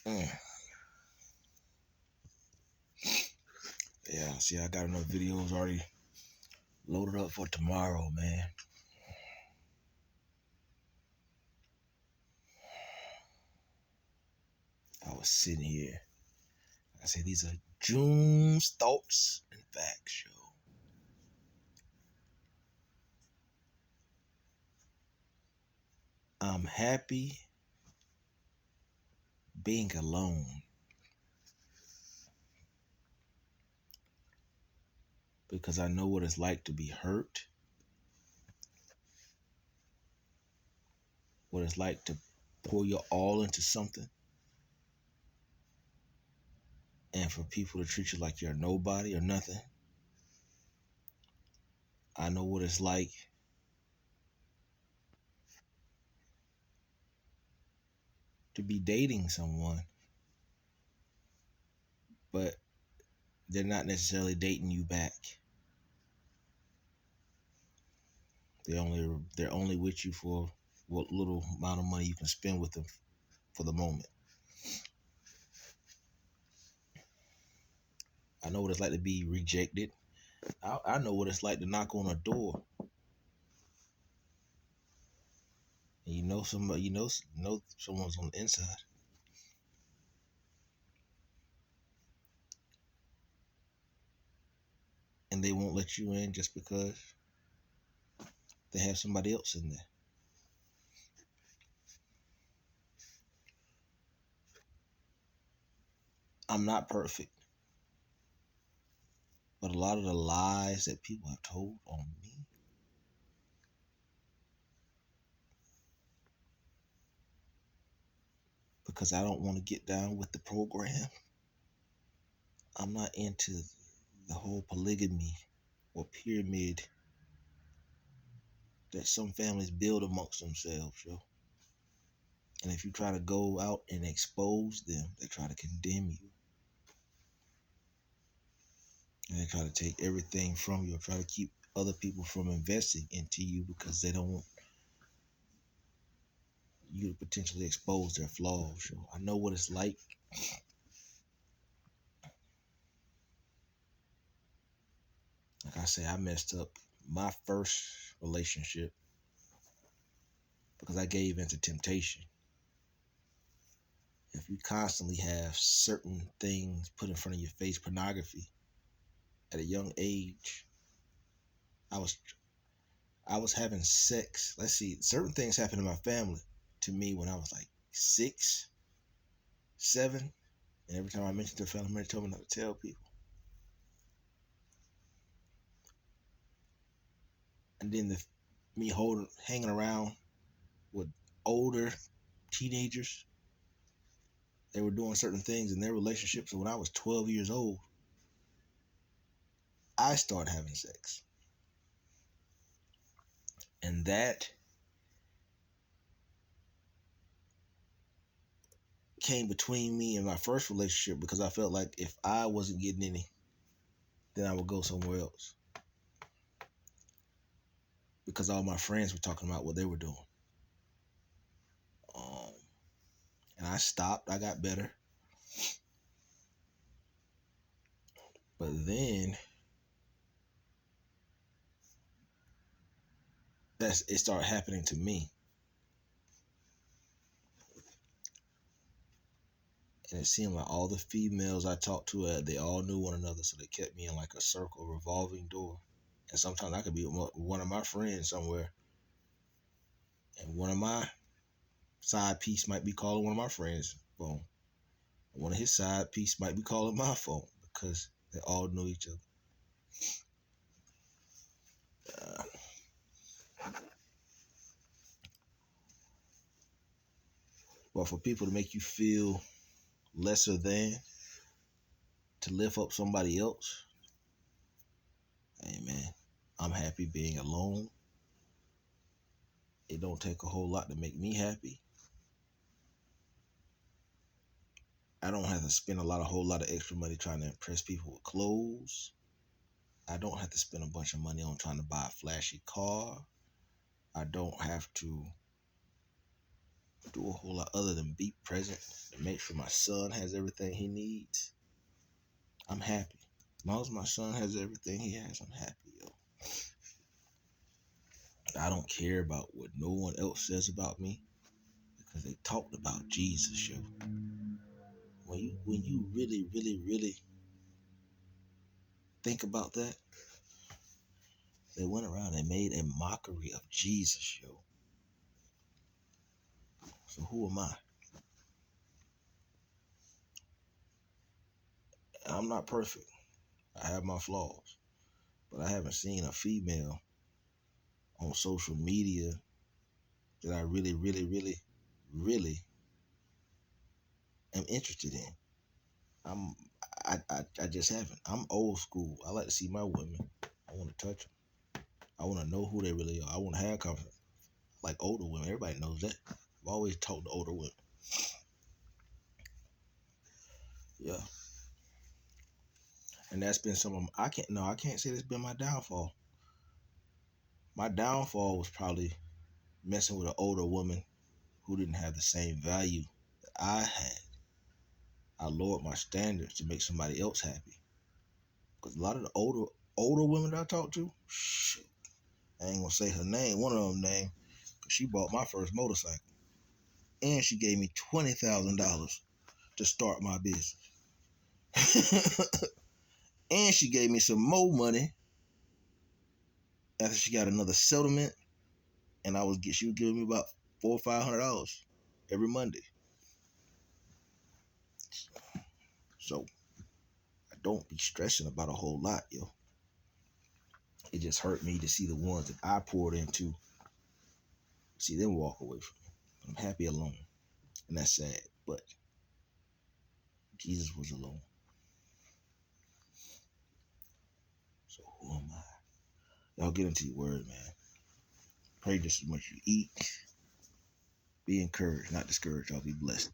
Mm. Yeah, see, I got enough videos already loaded up for tomorrow, man. I was sitting here. I said, these are June's thoughts and facts, yo. I'm happy being alone because I know what it's like to be hurt, what it's like to pour your all into something, and for people to treat you like you're nobody or nothing. I know what it's like to be dating someone, but they're not necessarily dating you back. They're only with you for what little amount of money you can spend with them for the moment. I know what it's like to be rejected. I know what it's like to knock on a door and you know someone's on the inside, and they won't let you in just because they have somebody else in there. I'm not perfect, but a lot of the lies that people have told on me, because I don't want to get down with the program. I'm not into the whole polygamy or pyramid that some families build amongst themselves, yo. And if you try to go out and expose them, they try to condemn you. And they try to take everything from you or try to keep other people from investing into you because they don't want you to potentially expose their flaws. Yo. I know what it's like. Like I say, I messed up my first relationship because I gave into temptation. If you constantly have certain things put in front of your face, pornography, at a young age, I was I was having sex. Let's see, certain things happened in my family to me when I was like 6, 7, and every time I mentioned to a family member, they told me not to tell people. And then me hanging around with older teenagers, they were doing certain things in their relationships. So when I was 12 years old, I started having sex, and that came between me and my first relationship because I felt like if I wasn't getting any, then I would go somewhere else because all my friends were talking about what they were doing. Um, and I stopped. I got better, but then it started happening to me, and it seemed like all the females I talked to, they all knew one another, so they kept me in like a circle, revolving door. And sometimes I could be with one of my friends somewhere, and one of my side piece might be calling one of my friends' phone. One of his side piece might be calling my phone because they all know each other. Uh, but for people to make you feel lesser than, to lift up somebody else, hey man, I'm happy being alone. It don't take a whole lot to make me happy. I don't have to spend a whole lot of extra money trying to impress people with clothes. I don't have to spend a bunch of money on trying to buy a flashy car. I don't have to do a whole lot other than be present and make sure my son has everything he needs. I'm happy. As long as my son has everything he has, I'm happy, yo. I don't care about what no one else says about me because they talked about Jesus, yo. When you really, really, really think about that, they went around and made a mockery of Jesus, yo. So who am I? I'm not perfect. I have my flaws. But I haven't seen a female on social media that I really, really, really, really am interested in. I'm I just haven't. I'm old school. I like to see my women. I want to touch them. I want to know who they really are. I want to have confidence. Like older women, everybody knows that. I've always talked to older women. Yeah, and that's been some of I can't say that's been my downfall. My downfall was probably messing with an older woman who didn't have the same value that I had. I lowered my standards to make somebody else happy. Because a lot of the older women that I talk to, shit, I ain't gonna say her name, one of them name, because she bought my first motorcycle. And she gave me $20,000 to start my business. And she gave me some more money after she got another settlement, and she was giving me about $400 or $500 every Monday. So I don't be stressing about a whole lot, yo. It just hurt me to see the ones that I poured into, see them walk away from me. I'm happy alone, and that's sad. But Jesus was alone. So who am I? Y'all get into your word, man. Pray just as much as you eat. Be encouraged, not discouraged. Y'all be blessed.